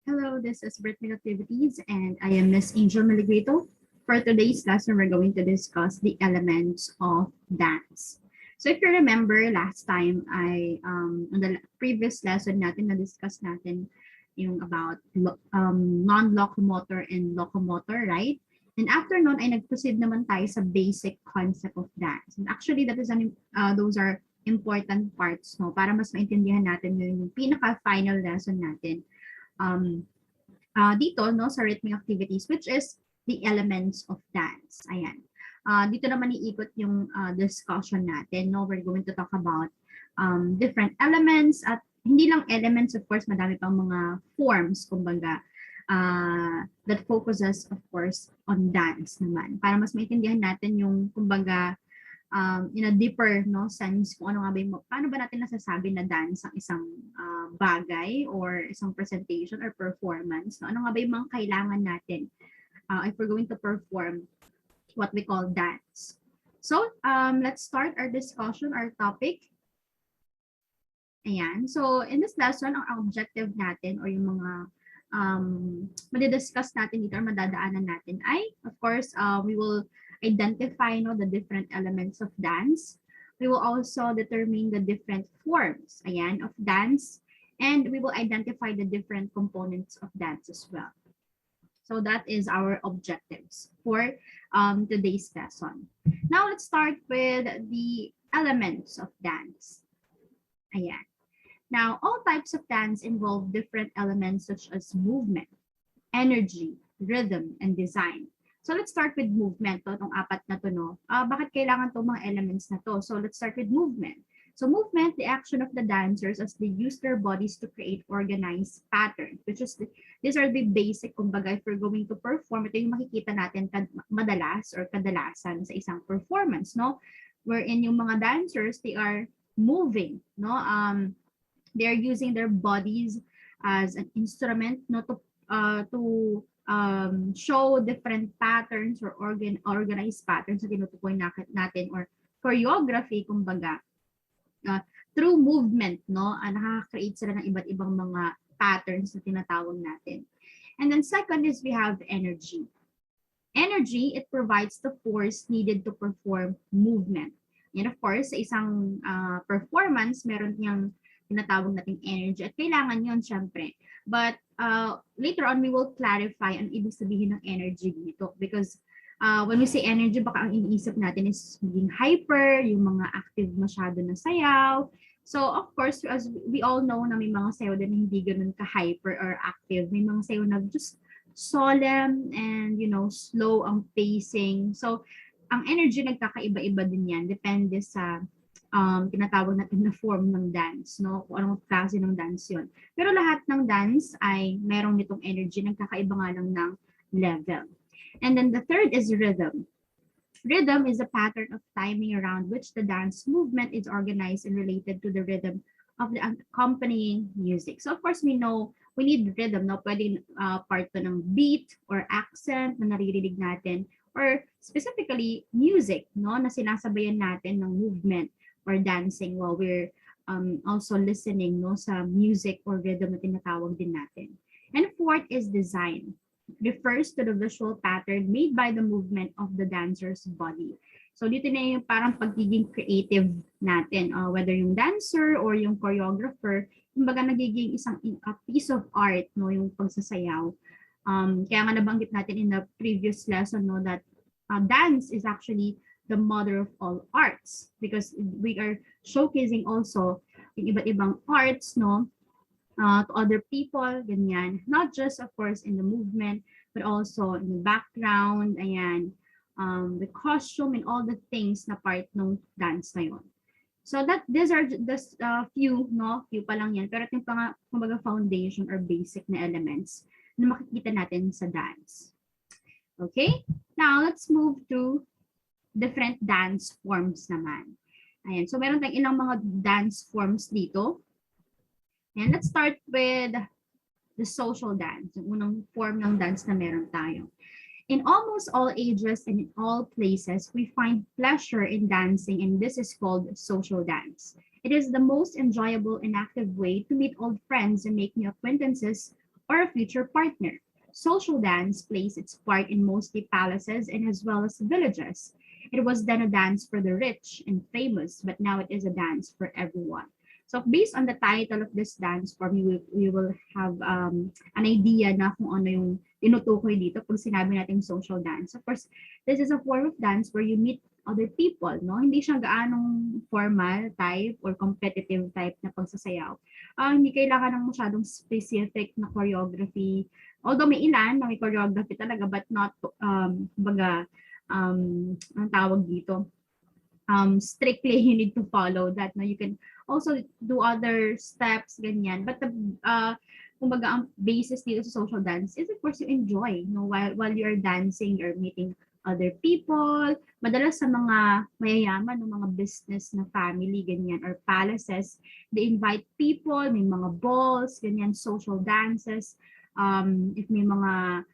Hello, this is Rhythmic Activities, and I am Miss Angel Melegrito. For today's lesson, we're going to discuss the elements of dance. So if you remember, last time on the previous lesson natin, na-discuss natin yung about non-locomotor and locomotor, right? And after nun, ay nag-proceed naman tayo sa basic concept of dance. And actually, those are important parts, no? Para mas maintindihan natin yung pinaka-final lesson natin um, dito no sa rhythmic activities, which is the elements of dance. Ayan. Dito naman iikot yung discussion natin. No, we're going to talk about different elements at hindi lang elements, of course, madami pang mga forms, kumbaga, that focuses, of course, on dance naman. Para mas maintindihan natin yung, kumbaga, in a deeper no sense kung ano nga ba yung, paano ba natin nasasabi na dance ang isang bagay or isang presentation or performance, no? Ano nga ba yung mga kailangan natin if we're going to perform what we call dance. So let's start our discussion, our topic. Ayan. So in this lesson, ang objective natin or yung mga madidiscuss natin dito or madadaanan natin ay, of course, we will identify the different elements of dance. We will also determine the different forms, ayan, of dance, and we will identify the different components of dance as well. So that is our objectives for today's lesson. Now let's start with the elements of dance. Ayan. Now, all types of dance involve different elements such as movement, energy, rhythm, and design. So let's start with movement. Itong apat na to, no? Bakit kailangan itong mga elements na to? So let's start with movement. So movement, the action of the dancers as they use their bodies to create organized pattern, which is, these are the basic, kumbaga, if we're going to perform, ito yung makikita natin madalas or kadalasan sa isang performance, no? Wherein yung mga dancers, they are moving, no? They're using their bodies as an instrument, no, to show different patterns or organized patterns na tinutukoy natin or choreography, kumbaga, through movement, no, nakaka-create sila ng iba't ibang mga patterns na tinatawag natin. And then second is we have energy. Energy, it provides the force needed to perform movement. And of course, sa isang performance, meron niyang tinatawag nating energy at kailangan yun, syempre. But later on, we will clarify ang ibig sabihin ng energy dito because when we say energy, baka ang iniisip natin is maging hyper, yung mga active masyado na sayaw. So of course, as we all know na may mga sayaw din na hindi ganun ka-hyper or active. May mga sayaw na just solemn and, slow ang pacing. So ang energy nagkakaiba-iba din yan. Depende sa tinatawag natin na form ng dance, no? Kung anong klase ng dance yon. Pero lahat ng dance ay merong nitong energy, nagkakaiba nga lang ng level. And then the third is rhythm. Rhythm is a pattern of timing around which the dance movement is organized and related to the rhythm of the accompanying music. So of course, we know we need rhythm, no? Pwede part to ng beat or accent na naririnig natin or specifically music, no? Na sinasabayan natin ng movement or dancing while we're also listening, no, sa music or rhythm na tinatawag din natin. And fourth is design. Refers to the visual pattern made by the movement of the dancer's body. So dito na yung parang pagiging creative natin, whether yung dancer or yung choreographer, kumbaga nagiging isang a piece of art, no, yung pagsasayaw. Kaya nga nabanggit natin in the previous lesson, no, that dance is actually the mother of all arts because we are showcasing also yung iba't ibang arts, no, to other people, ganyan. Not just, of course, in the movement, but also in the background, ayan, the costume and all the things na part ng dance na yun. So that these are just few, no, few pa lang yan, pero ito yung kumbaga foundation or basic na elements na makikita natin sa dance. Okay, now let's move to different dance forms naman. Ayan. So, meron tayong ilang mga dance forms dito. And let's start with the social dance, yung unang form ng dance na meron tayo. In almost all ages and in all places, we find pleasure in dancing, and this is called social dance. It is the most enjoyable and active way to meet old friends and make new acquaintances or a future partner. Social dance plays its part in mostly palaces and as well as villages. It was then a dance for the rich and famous, but now it is a dance for everyone. So based on the title of this dance form, we will have an idea na kung ano yung tinutukoy dito pag sinabi natin social dance. Of course, this is a form of dance where you meet other people, no? Hindi siya gaanong formal type or competitive type na pagsasayaw. Hindi kailangan ng masyadong specific na choreography. Although may ilan na may choreography talaga, but not, baga, ang tawag dito, strictly you need to follow that. No, you can also do other steps, ganyan. But the kumbaga ang basis dito sa social dance is of course you enjoy, no, while you're dancing, you're meeting other people. Madalas sa mga mayayaman, no, mga business na family, ganyan, or palaces, they invite people, may mga balls, ganyan, social dances. If may mga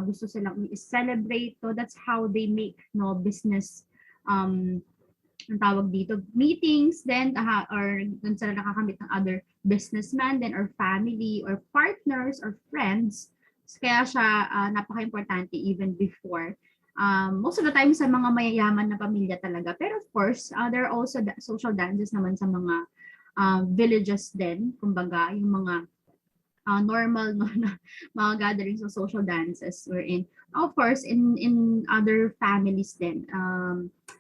gusto silang i-celebrate, so that's how they make, no, business ang tawag dito, meetings then or dun sila nakakamit ng other businessman then or family or partners or friends. Kaya siya napaka-importante even before. Most of the time sa mga mayayaman na pamilya talaga. Pero of course, there are also social dances naman sa mga villages din. Kumbaga, yung mga normal, no, na mga gatherings of social dances wherein of course in other families din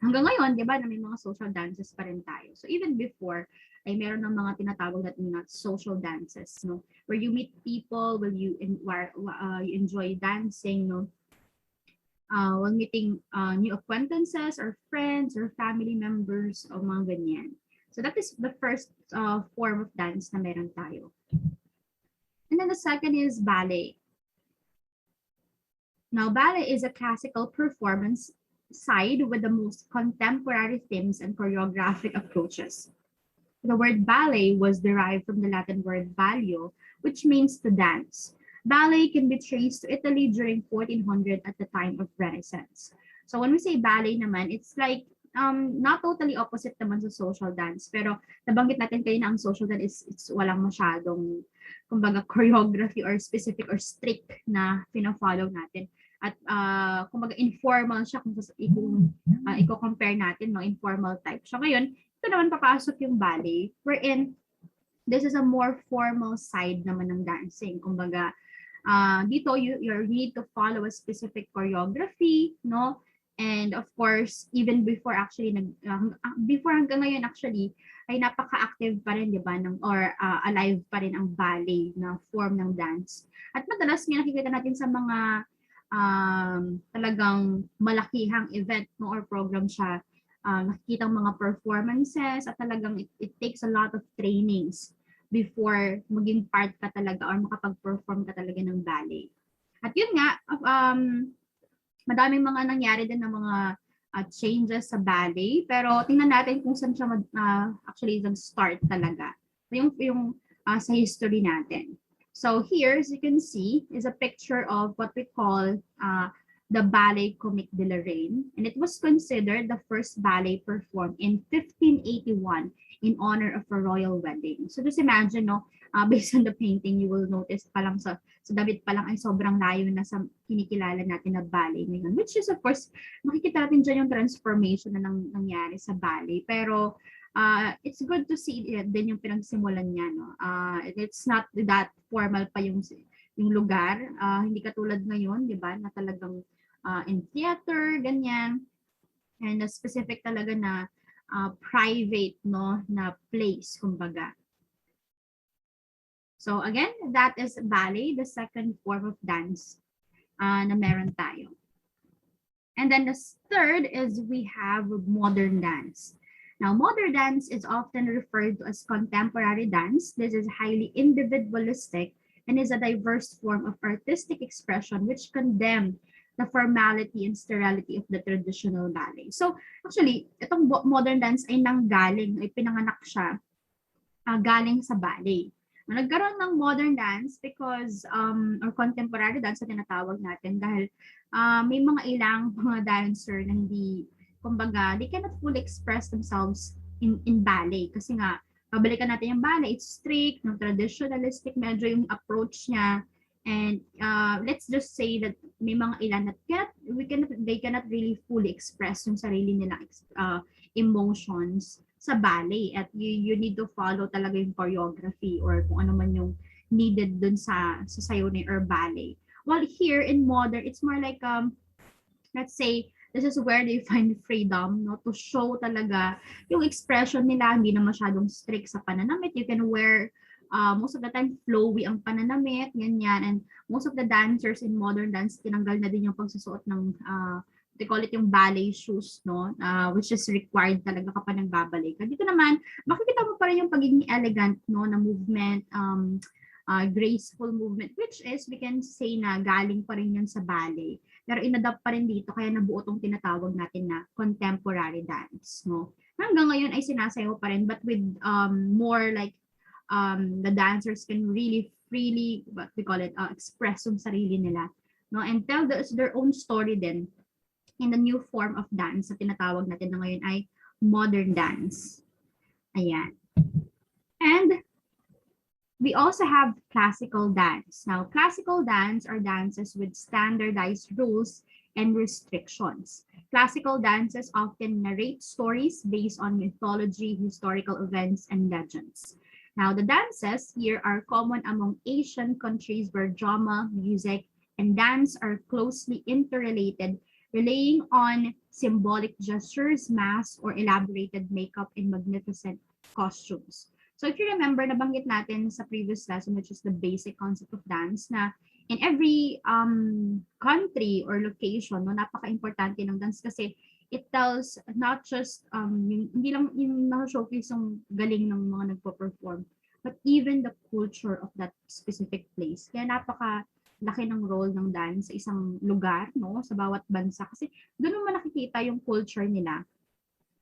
hanggang ngayon, di ba, na may mga social dances pa rin tayo. So even before ay meron ng mga tinatawag natin na social dances, no, where you meet people, where you you enjoy dancing, no, while meeting new acquaintances or friends or family members o mga ganyan. So that is the first form of dance na meron tayo. And then the second is ballet. Now, ballet is a classical performance side with the most contemporary themes and choreographic approaches. The word ballet was derived from the Latin word ballio, which means to dance. Ballet can be traced to Italy during 1400 at the time of Renaissance. So when we say ballet naman, it's like not totally opposite naman sa social dance, pero nabanggit natin kayo na ang social dance is walang masyadong kumbaga choreography or specific or strict na pina-follow natin. At kumbaga informal siya kung i-compare natin, no, informal type. So ngayon, ito naman papasok yung ballet wherein this is a more formal side naman ng dancing. Kumbaga, dito you need to follow a specific choreography, no? And of course, even before actually before hanggang ngayon actually ay napaka-active pa rin, 'di ba, or alive pa rin ang ballet na form ng dance. At madalas nga nakikita natin sa mga talagang malakihang event, no, or program siya, nakikita mga performances at talagang it takes a lot of trainings before maging part ka talaga or makapag-perform ka talaga ng ballet. At yun nga, madaming mga nangyari din ng mga changes sa ballet, pero tingnan natin kung saan siya actually nag-start talaga. Yung sa history natin. So here, as you can see, is a picture of what we call the Ballet Comique de la Reine, and it was considered the first ballet performed in 1581 in honor of a royal wedding. So just imagine, no, based on the painting, you will notice palang sa damit pa lang ay sobrang layo na sa kinikilala natin na ballet ngayon. Which is, of course, makikita natin dyan yung transformation na nangyari sa ballet. Pero it's good to see din yung pinagsimulan niya, no. It's not that formal pa yung lugar. Hindi katulad ngayon, di ba, na talagang in theater, ganyan. And a specific talaga na private, no, na place, kumbaga. So again, that is ballet, the second form of dance na meron tayo. And then the third is we have modern dance. Now, modern dance is often referred to as contemporary dance. This is highly individualistic and is a diverse form of artistic expression which condemn the formality and sterility of the traditional ballet. So actually, itong modern dance ay nanggaling, ay pinanganak siya galing sa ballet. Nagkaroon ng modern dance because or contemporary dance na tinatawag natin dahil may mga ilang mga dancer na hindi, kumbaga, they cannot fully express themselves in ballet kasi nga babalikan natin yung ballet, it's strict, no, traditionalistic, medyo yung approach niya And let's just say that may mga ilan that they cannot really fully express yung sarili nilang emotions sa ballet, at you need to follow talaga yung choreography or kung ano man yung needed dun sa sayaw ni or ballet. While here in modern, it's more like let's say this is where they find freedom, no, to show talaga yung expression nila, hindi na masyadong strict sa pananamit. You can wear most of the time flowy ang pananamit, ganyan. And most of the dancers in modern dance, tinanggal na din yung pagsusuot ng they call it yung ballet shoes, no, which is required talaga kapag nagbabalik. Dito naman, makikita mo pa rin yung pagiging elegant, no, na movement, graceful movement, which is, we can say na galing pa rin yun sa ballet. Pero inadapt pa rin dito, kaya nabuo tong tinatawag natin na contemporary dance, no. Hanggang ngayon ay sinasayaw pa rin, but with more like the dancers can really freely, what we call it, express yung sarili nila, no, and tell their own story din in the new form of dance na tinatawag natin na ngayon ay modern dance. Ayan. And we also have classical dance. Now, classical dance are dances with standardized rules and restrictions. Classical dances often narrate stories based on mythology, historical events, and legends. Now, the dances here are common among Asian countries where drama, music, and dance are closely interrelated, relying on symbolic gestures, masks, or elaborated makeup and magnificent costumes. So if you remember, nabanggit natin sa previous lesson, which is the basic concept of dance, na in every country or location, no, napaka-importante ng dance kasi it tells not just hindi lang yung na-showcase yung galing ng mga nagpo-perform, but even the culture of that specific place. Kaya napaka laki ng role ng dance sa isang lugar, no, sa bawat bansa, kasi doon mo nakikita yung culture nila.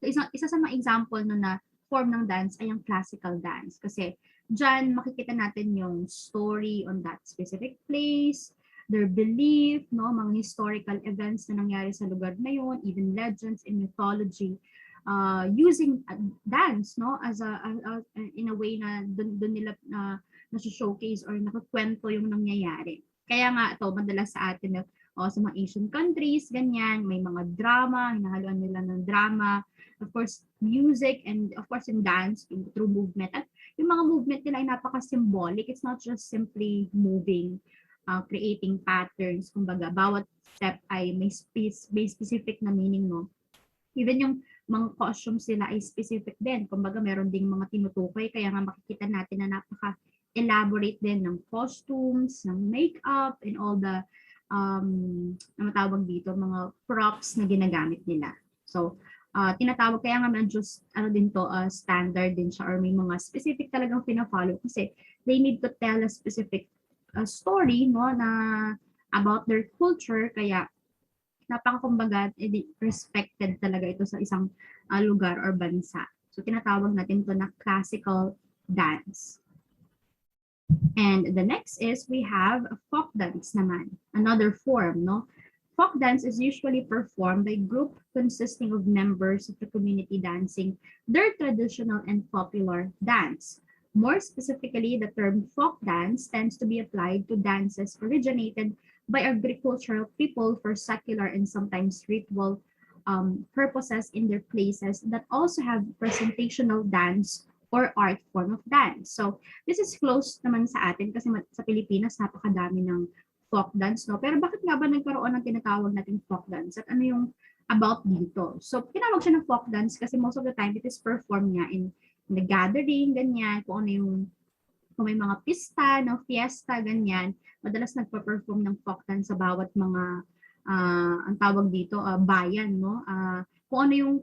So isa sa mga example no na form ng dance ay ang classical dance, kasi diyan makikita natin yung story on that specific place, their belief, no, mga historical events na nangyari sa lugar na yun, even legends and mythology, using dance, no, as in a way na doon nila na-showcase or nakukwento yung nangyayari. Kaya nga ito, madalas sa atin, sa mga Asian countries, ganyan, may mga drama, hinahaluan nila ng drama, of course, music, and of course, in dance, through movement. At yung mga movement nila ay napaka-symbolic. It's not just simply moving, creating patterns. Kumbaga, bawat step ay may specific na meaning, no? Even yung mga costumes nila ay specific din. Kumbaga, meron ding mga tinutukoy, kaya nga makikita natin na napaka-elaborate din ng costumes, ng makeup, and all the na matawag dito, mga props na ginagamit nila. So, tinatawag, kaya nga medyo din to, standard din siya, or may mga specific talagang pina-follow kasi they need to tell a specific story, no, na about their culture, kaya napaka-kumbaga respected talaga ito sa isang lugar or bansa. So tinatawag natin to na classical dance. And the next is we have folk dance naman, another form, no? Folk dance is usually performed by a group consisting of members of the community dancing their traditional and popular dance. More specifically, the term folk dance tends to be applied to dances originated by agricultural people for secular and sometimes ritual purposes in their places that also have presentational dance or art form of dance. So, this is close naman sa atin kasi sa Pilipinas napakadami ng folk dance, no? Pero bakit nga ba nagkaroon ng tinatawag nating folk dance? At ano yung about dito? So, tinawag siya ng folk dance kasi most of the time it is performed nga in the gathering, ganyan, kung ano yung kung may mga pista, no, fiesta, ganyan, madalas nagpa-perform ng folk dance sa bawat mga ang tawag dito, bayan, no? Kung ano yung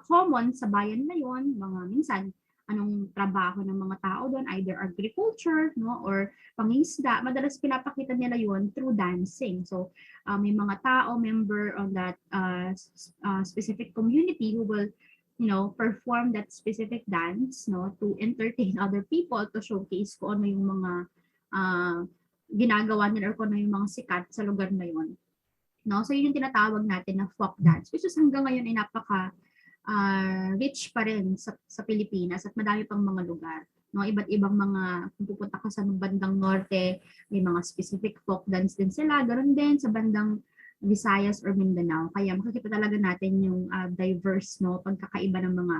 common sa bayan na yon, mga minsan anong trabaho ng mga tao doon, either agriculture, no, or pangingisda, madalas pinapakita nila yon through dancing. So, may mga tao, member on that specific community who will, you know, perform that specific dance, no, to entertain other people, to showcase kung ano yung mga ginagawa nila or kung ano yung mga sikat sa lugar na yon. No? So, yun yung tinatawag natin na folk dance, which is hanggang ngayon ay napaka rich pa rin sa Pilipinas at madami pang mga lugar. no? Iba't ibang mga, kung pupunta ka sa bandang norte, may mga specific folk dance din sila. Ganoon din sa bandang Visayas or Mindanao. Kaya makikita talaga natin yung diverse, no, pagkakaiba ng mga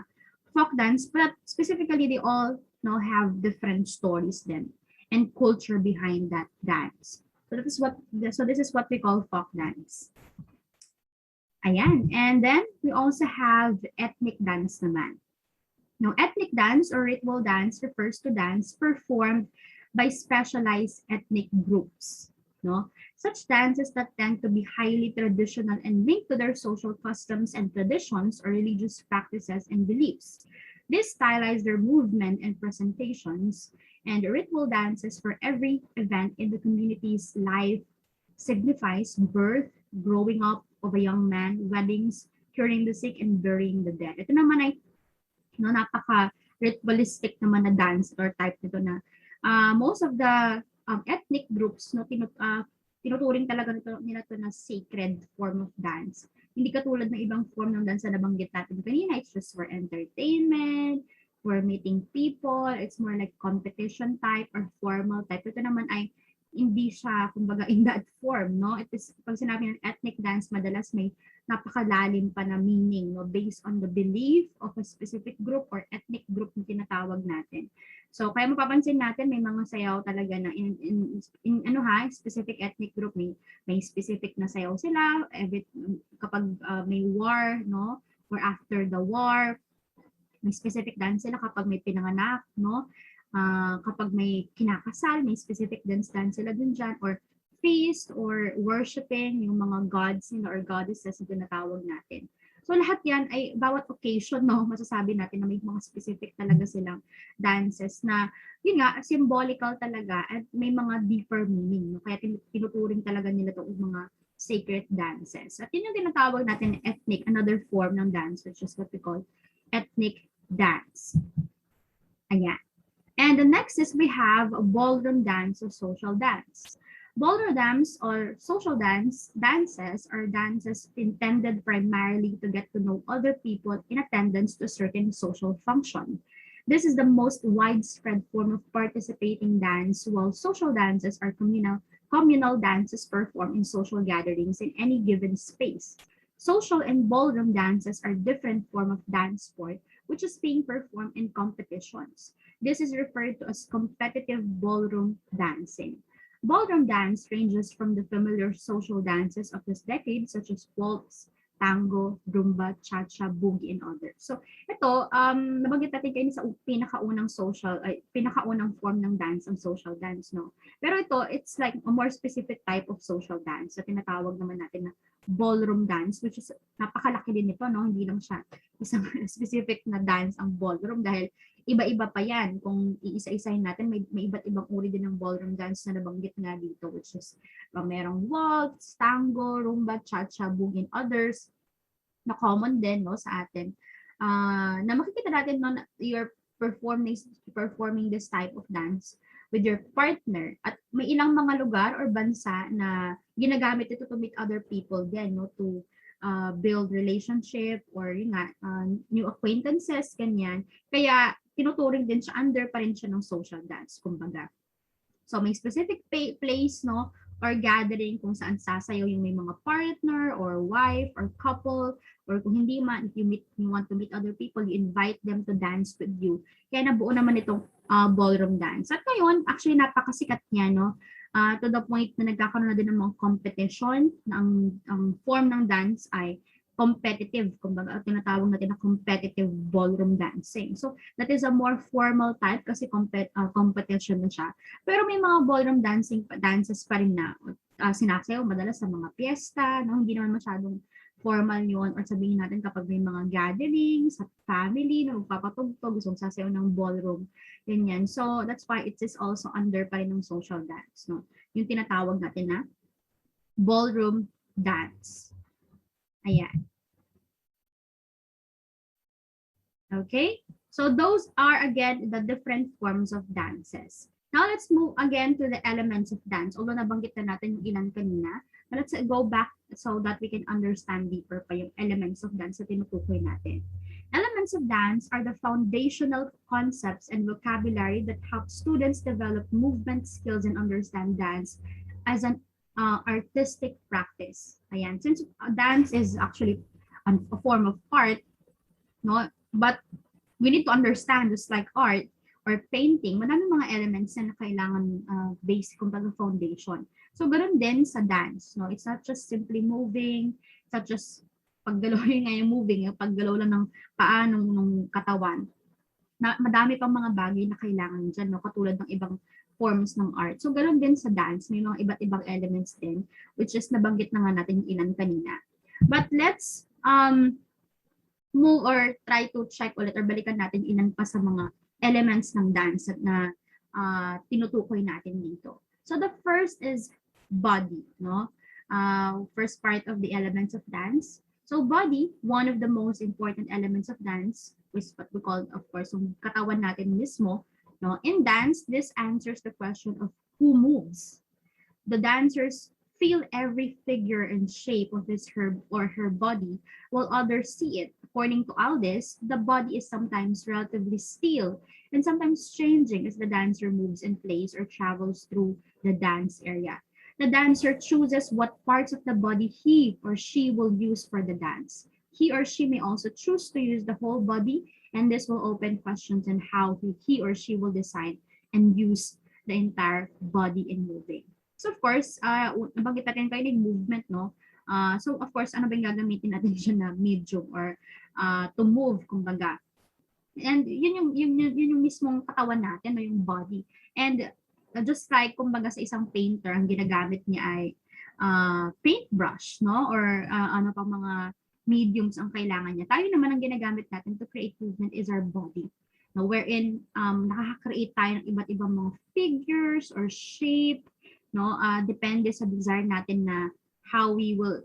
folk dance, but specifically they all, no, have different stories then and culture behind that dance. So this is what we call folk dance. Ayan. And then we also have ethnic dance naman. Now, ethnic dance or ritual dance refers to dance performed by specialized ethnic groups. No? Such dances that tend to be highly traditional and linked to their social customs and traditions or religious practices and beliefs. This stylize their movement and presentations, and ritual dances for every event in the community's life signifies birth, growing up of a young man, weddings, curing the sick, and burying the dead. Ito naman ay no, napaka-ritualistic naman na dance or type nito na most of the ethnic groups no, tinuturing talaga nila to na sacred form of dance. Hindi katulad ng ibang form ng dance na nabanggit natin kanina, it's just for entertainment, for meeting people, it's more like competition type or formal type. Ito naman ay hindi siya, kumbaga, in that form, no? It is, pag sinabi ng ethnic dance, madalas may napakalalim pa na meaning, no? Based on the belief of a specific group or ethnic group na tinatawag natin. So, kaya mapapansin natin, may mga sayaw talaga na in ano ha, specific ethnic group, may specific na sayaw sila, kapag may war, no? Or after the war, may specific dance sila kapag may pinanganak, no? Kapag may kinakasal, may specific dance sila dun dyan, or feast, or worshiping yung mga gods nila or goddesses na tinatawag natin. So lahat yan ay bawat occasion, no, masasabi natin na may mga specific talaga silang dances na, yun nga, symbolical talaga at may mga deeper meaning. No? Kaya tinuturing talaga nila itong mga sacred dances. At yun yung tinatawag natin ethnic, another form ng dance, which is what we call ethnic dance. Ayan. And the next is we have a ballroom dance or social dance. Ballroom dance or social dances are dances intended primarily to get to know other people in attendance to a certain social function. This is the most widespread form of participating dance, while social dances are communal dances performed in social gatherings in any given space. Social and ballroom dances are different form of dance sport, which is being performed in competitions. This is referred to as competitive ballroom dancing. Ballroom dance ranges from the familiar social dances of this decade, such as waltz, tango, rumba, cha-cha, boogie, and others. So, ito, nabanggit natin kayo sa pinakaunang form ng dance, ang social dance, no? Pero ito, it's like a more specific type of social dance. So, tinatawag naman natin na ballroom dance, which is napakalaki din nito, no? Hindi lang siya isang specific na dance ang ballroom dahil iba-iba pa yan. Kung iisa-isahin natin, may iba't ibang uri din ng ballroom dance na nabanggit nga dito, which is merong waltz, tango, rumba, cha-cha, boogie, and others na common din no, sa atin. Na makikita natin no, you're performing this type of dance with your partner. At may ilang mga lugar or bansa na ginagamit ito to meet other people din, no, to build relationship or yun nga, new acquaintances, ganyan. Kaya tinuturing din siya, under pa rin siya ng social dance, kumbaga. So may specific place, no, or gathering kung saan sasayaw yung may mga partner or wife or couple, or kung hindi man, if you want to meet other people, you invite them to dance with you. Kaya nabuo naman itong ballroom dance. At ngayon, actually napakasikat niya, no, to the point na nagkakaroon na din ng mga competition na ang form ng dance ay competitive, kumbaga tinatawag natin na competitive ballroom dancing. So that is a more formal type kasi competition na siya. Pero may mga ballroom dances pa rin na sinasayaw madalas sa mga piyesta, no? Hindi naman masyadong formal yun, or sabihin natin kapag may mga gathering sa family na magpapatugtog, gustong sasayaw ng ballroom, ganyan. So that's why it is also under pa rin ng social dance, no? Yung tinatawag natin na ballroom dance. Ayan. Okay, so those are again the different forms of dances. Now let's move again to the elements of dance. Although nabanggit na natin yung ilan kanina, but let's go back so that we can understand deeper pa yung elements of dance na tinutukoy natin. Elements of dance are the foundational concepts and vocabulary that help students develop movement skills and understand dance as an artistic practice. Ayan. Since dance is actually a form of art, no? But we need to understand, just like art or painting, madaming mga elements na kailangan basic, kumbaga foundation. So, ganoon din sa dance. No? It's not just simply moving, it's not just paggalaw yun nga yung moving, yung paggalaw lang ng paa nung katawan. Na, madami pang mga bagay na kailangan dyan, no? Katulad ng ibang forms ng art. So, ganoon din sa dance, may mga iba't ibang elements din, which is nabanggit na nga natin yung ilan kanina. But let's move or try to check ulit or balikan natin ilan pa sa mga elements ng dance na tinutukoy natin dito. So the first is body, no? First part of the elements of dance. So body, one of the most important elements of dance, is what we call, of course, yung katawan natin mismo. No? In dance, this answers the question of who moves. The dancers feel every figure and shape of his or her body, while others see it. According to Aldis, the body is sometimes relatively still and sometimes changing as the dancer moves in place or travels through the dance area. The dancer chooses what parts of the body he or she will use for the dance. He or she may also choose to use the whole body, and this will open questions on how he or she will decide and use the entire body in moving. So of course, nabanggit natin kayo yung movement, no? So of course, ano ba yung gagamitin natin siya na medium or to move, kumbaga. And yun yung mismong katawan natin, no? Yung body. And just like, kumbaga sa isang painter, ang ginagamit niya ay paintbrush, no? Or ano pa mga mediums ang kailangan niya. Tayo naman ang ginagamit natin to create movement is our body. No? Wherein nakaka-create tayo ng iba't ibang mga figures or shape, no, depende sa desire natin na how we will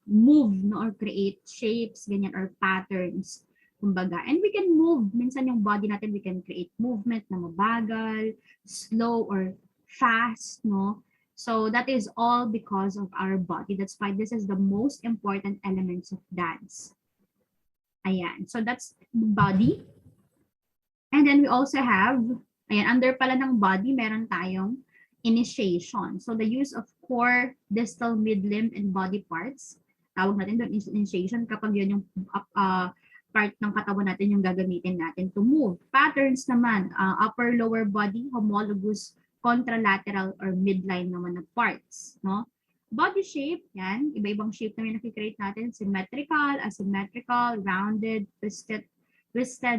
move, no, or create shapes, ganyan, or patterns, kumbaga. And we can move, minsan yung body natin, we can create movement na mabagal, slow, or fast, no. So that is all because of our body. That's why this is the most important elements of dance. Ayan, so that's body. And then we also have, ayan, under pala ng body, meron tayong initiation. So the use of core, distal, mid-limb, and body parts. Tawag natin doon initiation kapag yun yung part ng katawan natin yung gagamitin natin to move. Patterns naman, upper, lower body, homologous, contralateral, or midline naman na parts. No? Body shape, yan. Iba-ibang shape na may nakikreate natin. Symmetrical, asymmetrical, rounded, twisted,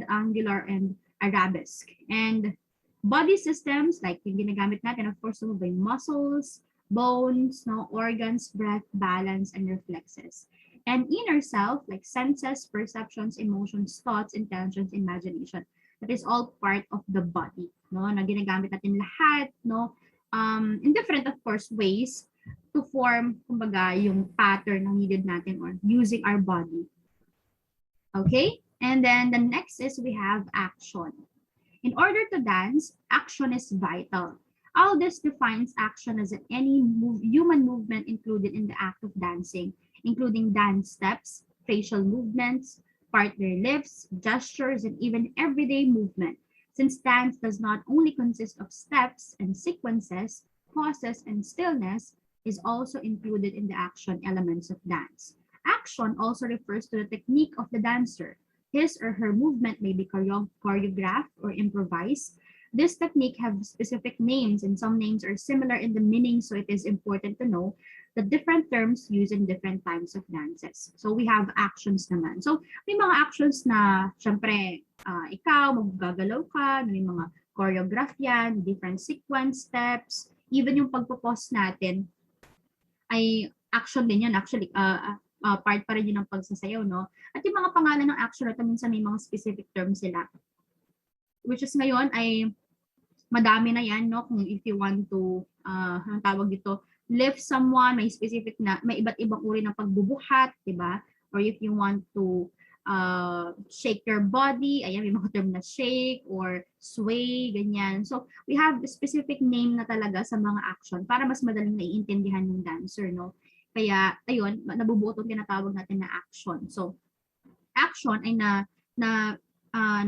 angular, and arabesque. And body systems, like yung ginagamit natin, of course, some of the muscles, bones, no, organs, breath, balance, and reflexes. And inner self, like senses, perceptions, emotions, thoughts, intentions, imagination. That is all part of the body, no, na ginagamit natin lahat, no, in different, of course, ways to form, kumbaga, yung pattern na needed natin or using our body. Okay? And then the next is we have action. In order to dance, action is vital. All this defines action as any human movement included in the act of dancing, including dance steps, facial movements, partner lifts, gestures, and even everyday movement. Since dance does not only consist of steps and sequences, pauses, and stillness is also included in the action elements of dance. Action also refers to the technique of the dancer. His or her movement may be choreographed or improvised. This technique have specific names and some names are similar in the meaning, so it is important to know the different terms used in different types of dances. So we have actions naman. So may mga actions na, syempre, ikaw, maggagalaw ka, may mga choreograph yan, different sequence, steps, even yung pagpo-pause natin ay action din yun. Actually, part pa rin yun ng pagsasayaw, no? At yung mga pangalan ng action na ito, minsan may mga specific terms sila. Which is ngayon ay madami na yan, no? Kung if you want to, anong tawag dito, lift someone, may specific na, may iba't ibang uri ng pagbubuhat, di ba? Or if you want to shake your body, ayan, may mga term na shake or sway, ganyan. So, we have a specific name na talaga sa mga action para mas madaling naiintindihan ng dancer, no? Kaya, ayun, nabubuo itong tinatawag natin na action. So, action ay na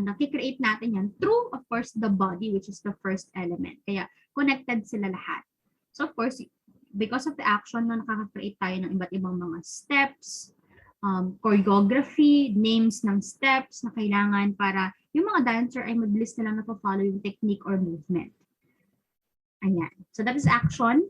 nakikreate natin yan through, of course, the body, which is the first element. Kaya connected sila lahat. So of course, because of the action, no, nakaka-create tayo ng iba't ibang mga steps, choreography, names ng steps na kailangan para yung mga dancer ay mabilis na lang napo-follow yung technique or movement. Ayan. So that is action.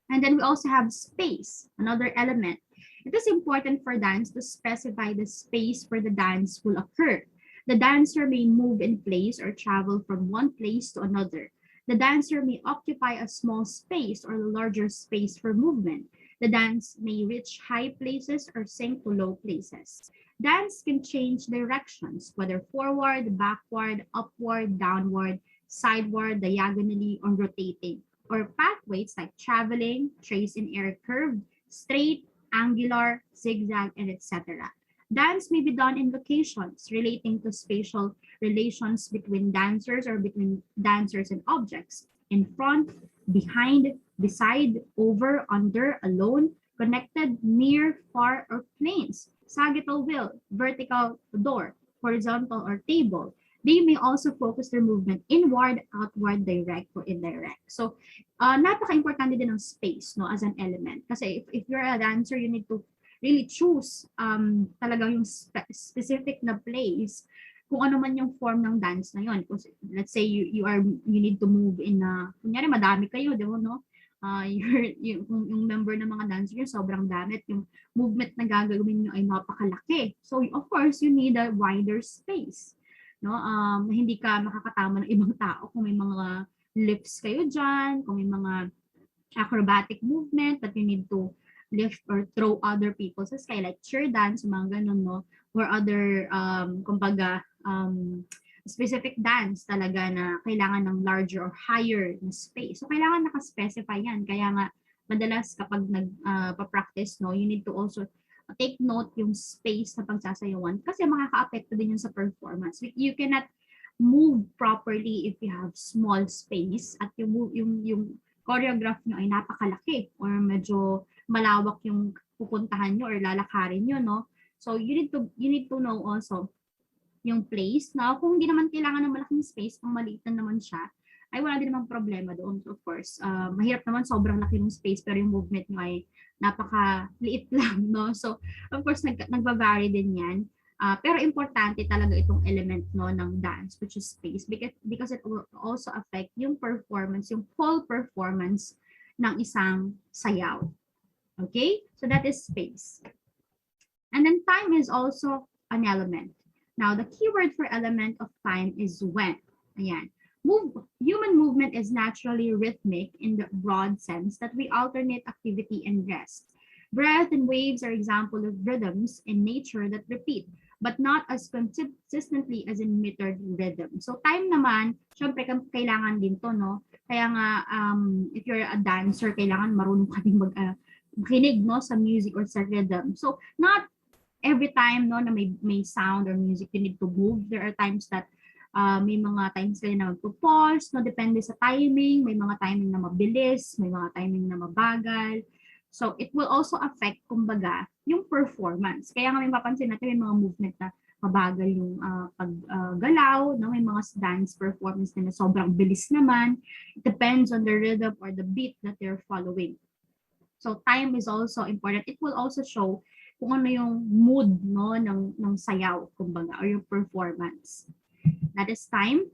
And then we also have space, another element. It is important for dance to specify the space where the dance will occur. The dancer may move in place or travel from one place to another. The dancer may occupy a small space or a larger space for movement. The dance may reach high places or sink to low places. Dance can change directions, whether forward, backward, upward, downward, sideward, diagonally, or rotating, or pathways like traveling, trace in air curved, straight, angular, zigzag, and etc. Dance may be done in locations relating to spatial relations between dancers or between dancers and objects, in front, behind, beside, over, under, alone, connected, near, far, or planes, sagittal wheel, vertical door, horizontal or table. They may also focus their movement inward, outward, direct, or indirect. So, napaka-importante din ng space, no, as an element. Kasi if you're a dancer, you need to really choose talaga yung specific na place kung ano man yung form ng dance na yun. Let's say you need to move in a, kunyari madami kayo, di ba, no? Yung member ng mga dancer nyo, sobrang dami at yung movement na gagawin nyo ay napakalaki. So, of course, you need a wider space. No? Hindi ka makakatama ng ibang tao kung may mga lifts kayo dyan, kung may mga acrobatic movement that you need to lift or throw other people sa sky, like cheer dance, mga ganun, no? Or other, kumbaga, specific dance talaga na kailangan ng larger or higher na space. So, kailangan nakaspecify yan. Kaya nga, madalas kapag nagpa-practice, no, you need to also take note yung space na pagsasayawan kasi makaka-apekto din yun sa performance. You cannot move properly if you have small space at yung choreograph nyo ay napakalaki or medyo malawak yung pupuntahan nyo or lalakarin nyo, no? So you need to know also yung place na kung hindi naman kailangan ng malaking space, kung maliit na naman siya, ay wala din namang problema doon. So of course, mahirap naman sobrang laki ng space pero yung movement nyo ay napaka-liit lang, no? So of course, nagba-vary din yan. Pero importante talaga itong element, no, ng dance, which is space, because it will also affect yung performance, yung whole performance ng isang sayaw. Okay? So that is space. And then time is also an element. Now, the keyword for element of time is when. Ayan. Human movement is naturally rhythmic in the broad sense that we alternate activity and rest. Breath and waves are examples of rhythms in nature that repeat, but not as consistently as in metered rhythm. So time naman, syempre kailangan din to, no? Kaya nga, if you're a dancer, kailangan marunong ka din makinig, no, sa music or sa rhythm. So not every time, no, na may sound or music you need to move. There are times that may mga times kayo na magpo-pause, no, depende sa timing. May mga timing na mabilis, may mga timing na mabagal. So, it will also affect, kumbaga, yung performance. Kaya nga may mapansin natin, may mga movement na mabagal yung paggalaw, no? May mga dance performance na sobrang bilis naman. It depends on the rhythm or the beat that they're following. So, time is also important. It will also show kung ano yung mood, no, ng sayaw, kumbaga, or yung performance. That is time.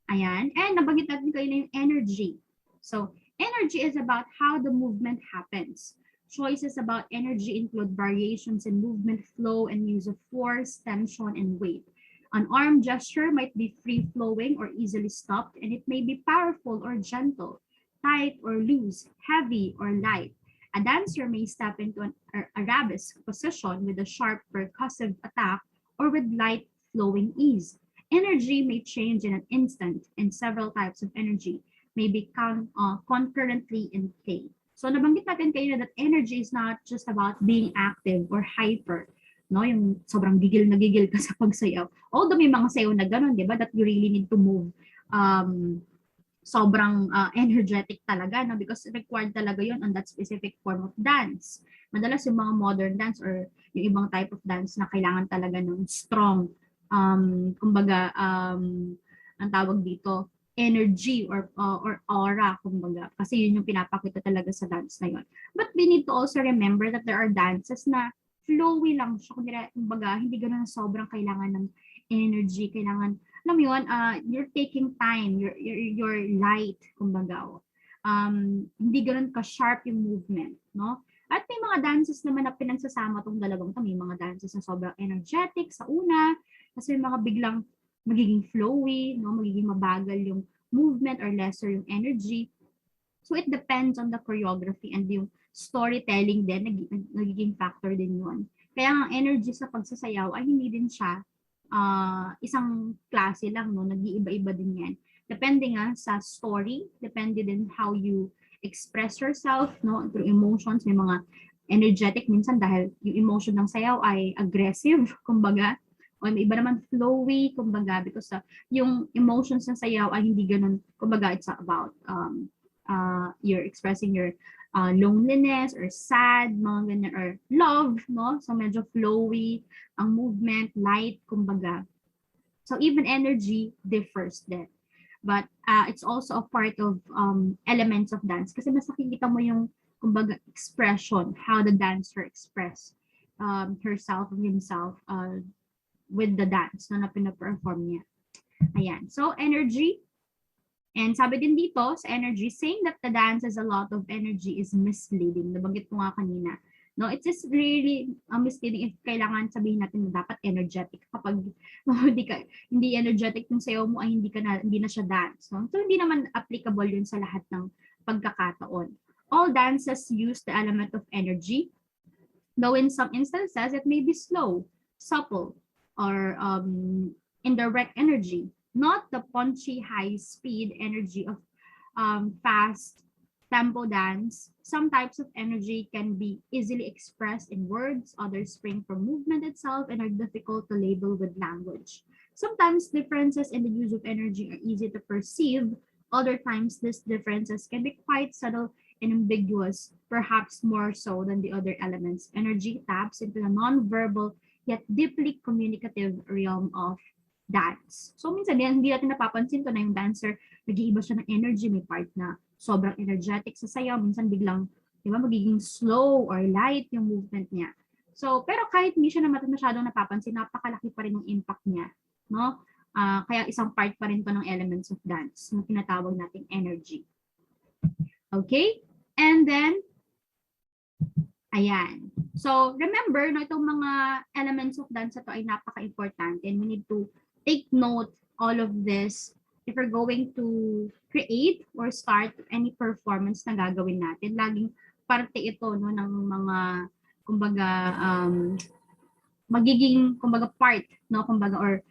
Ayan. And nabanggit natin kayo na yung energy. So, energy is about how the movement happens. Choices about energy include variations in movement flow and use of force, tension, and weight. An arm gesture might be free-flowing or easily stopped, and it may be powerful or gentle, tight or loose, heavy or light. A dancer may step into an arabesque position with a sharp percussive attack or with light flowing ease. Energy may change in an instant, and several types of energy may be concurrently in play. So nabanggit natin kayo that energy is not just about being active or hyper, no? Yung sobrang gigil na gigil ka sa pagsayaw. Although may mga sayaw na ganun, di ba? That you really need to move sobrang energetic talaga, no? Because required talaga yon on that specific form of dance. Madalas yung mga modern dance or yung ibang type of dance na kailangan talaga ng strong kumbaga, ang tawag dito, energy or aura, kumbaga. Kasi yun yung pinapakita talaga sa dance na yun. But we need to also remember that there are dances na flowy lang siya. Kumbaga, hindi ganun sobrang kailangan ng energy, kailangan, alam mo yun, you're taking time, you're light, kumbaga. Hindi ganun ka-sharp yung movement, no? At may mga dances naman na pinagsasama tong dalawang to. May mga dances na sobrang energetic sa una, kasi may mga biglang magiging flowy, no? Magiging mabagal yung movement or lesser yung energy. So it depends on the choreography and yung storytelling din, nagiging factor din yun. Kaya ang energy sa pagsasayaw ay hindi din siya isang klase lang, no? Nag-iiba-iba din yan. Depende nga sa story, depende din how you express yourself, no? Through emotions, may mga energetic minsan dahil yung emotion ng sayaw ay aggressive, kumbaga. O may iba naman flowy, kumbaga, because yung emotions ng sayaw ay hindi ganun, kumbaga, it's about you're expressing your loneliness or sad, mga ganyan, or love, no? So medyo flowy ang movement, light, kumbaga. So even energy differs then. But it's also a part of elements of dance kasi mas nakikita mo yung, kumbaga, expression, how the dancer express herself or himself with the dance na pina-perform niya. Ayan. So energy. And sabi din dito sa energy, saying that the dance has a lot of energy is misleading. Nabanggit ko nga kanina. No, it's just really misleading if kailangan sabihin natin na dapat energetic. Kapag hindi energetic yung sayaw mo ay hindi na siya dance. No? So hindi naman applicable yun sa lahat ng pagkakataon. All dances use the element of energy, though in some instances it may be slow, supple, or indirect energy, not the punchy high-speed energy of fast tempo dance. Some types of energy can be easily expressed in words, others spring from movement itself and are difficult to label with language. Sometimes differences in the use of energy are easy to perceive. Other times these differences can be quite subtle and ambiguous, perhaps more so than the other elements. Energy taps into the non-verbal yet deeply communicative realm of dance. So minsan hindi natin napapansin to na yung dancer, nag-iiba siya ng energy, may part na sobrang energetic sa sayaw, minsan biglang, di ba, magiging slow or light yung movement niya. So, pero kahit hindi siya masyadong napapansin, napakalaki pa rin yung impact niya, no? Kaya isang part pa rin to ng elements of dance na tinatawag nating energy. Okay? And then, ayan. So, remember, no, itong mga elements of dance ito ay napaka-importante and we need to take note all of this if we're going to create or start any performance na gagawin natin. Laging parte ito, no, ng mga, kumbaga, magiging, kumbaga, part, no, kumbaga, or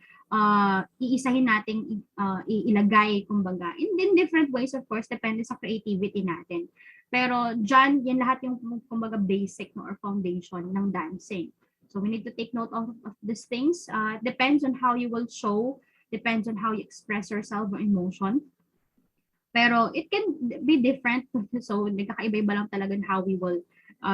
iisahin nating ilagay, kumbaga, in different ways, of course, depende sa creativity natin. Pero dyan, yan lahat yung, kumbaga, basic, no, or foundation ng dancing. So we need to take note of these things. Depends on how you will show, depends on how you express yourself or emotion. Pero it can be different. So nagkakaiba-iba lang talaga how we will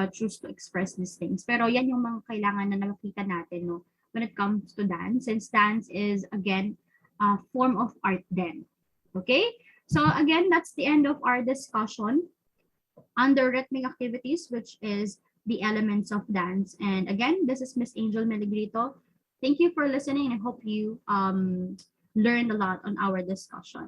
choose to express these things. Pero yan yung mga kailangan na nakikita natin, no, when it comes to dance. Since dance is, again, a form of art then. Okay? So again, that's the end of our discussion under rhythmic activities, which is the elements of dance. And again, this is Miss Angel Melegrito. Thank you for listening and I hope you learned a lot on our discussion.